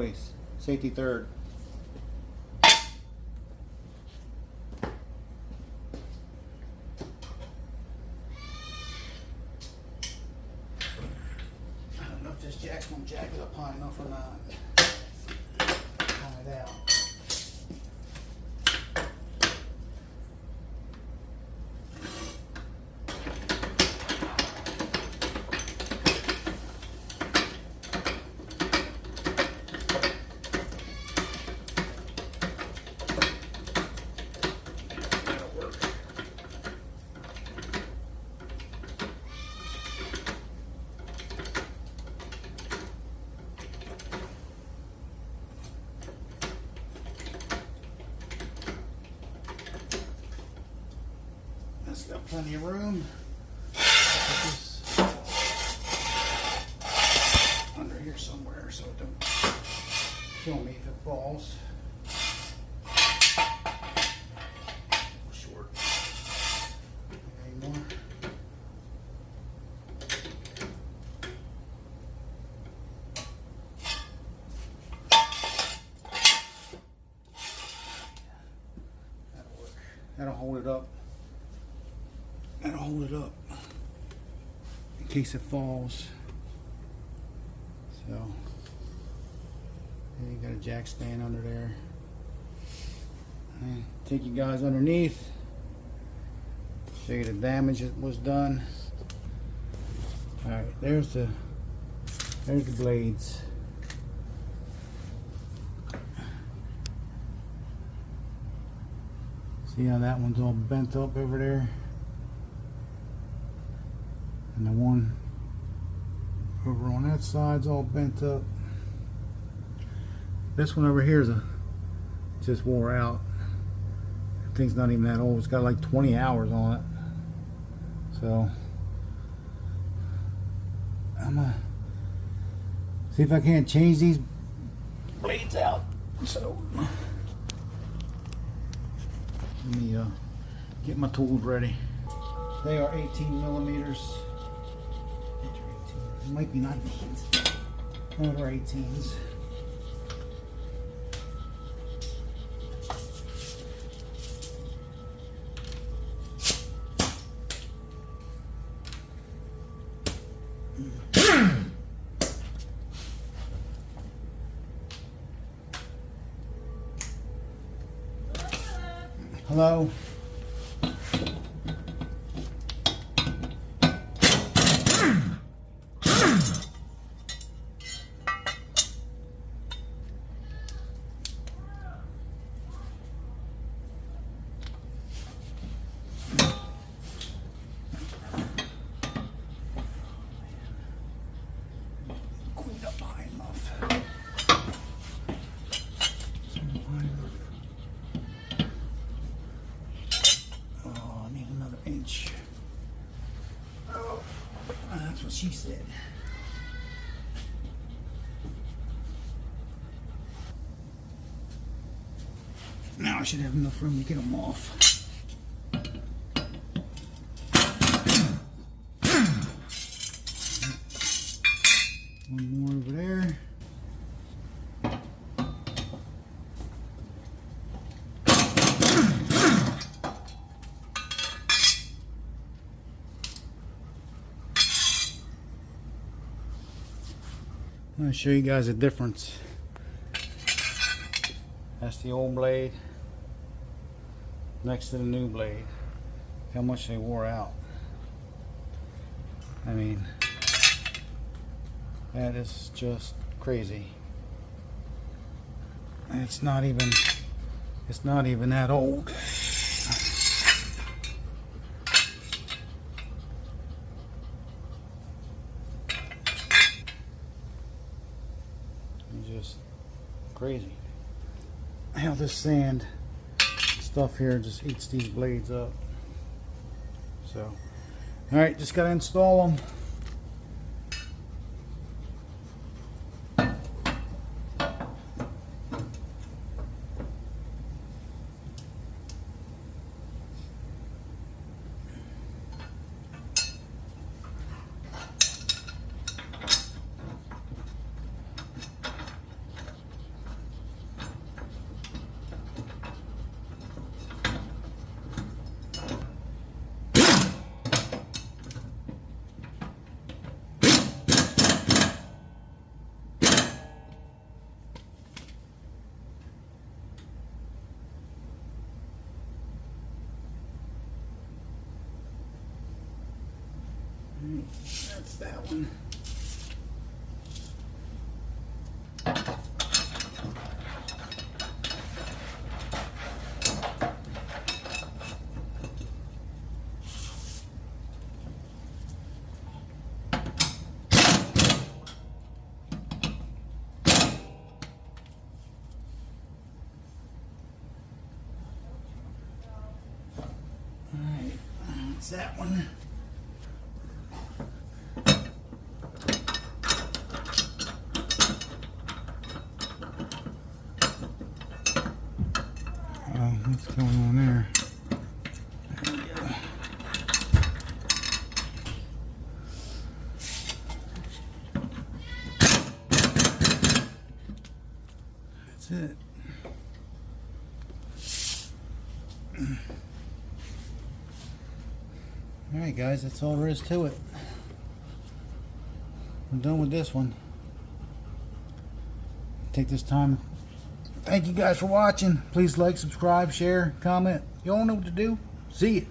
always. Safety third. This jack's gonna jack it up high enough or not. Find out. It's got plenty of room. Put this under here somewhere so it don't kill me if it falls. Short. Any more? That'll work. That'll hold it up. That'll hold it up in case it falls. So, you got a jack stand under there. Take you guys underneath, show you the damage that was done. All right, there's the blades. See how that one's all bent up over there? And the one over on that side's all bent up. This one over here is just wore out. That thing's not even that old. It's got like 20 hours on it. So I'm gonna see if I can't change these blades out. So let me get my tools ready. They are 18 millimeters. It might be 19s. No, they're 18s. Hello? That's what she said. Now I should have enough room to get them off. One more over there. I'm going to show you guys the difference. That's the old blade next to the new blade. Look how much they wore out. I mean, that is just crazy. And it's not even that old. Just crazy how this sand stuff here just eats these blades up. So, all right, just gotta install them. That's that one. Alright, that's that one. What's going on there? There we go. That's it. Alright guys, that's all there is to it. I'm done with this one. Take this time. Thank you guys for watching. Please like, subscribe, share, comment. You all know what to do. See you.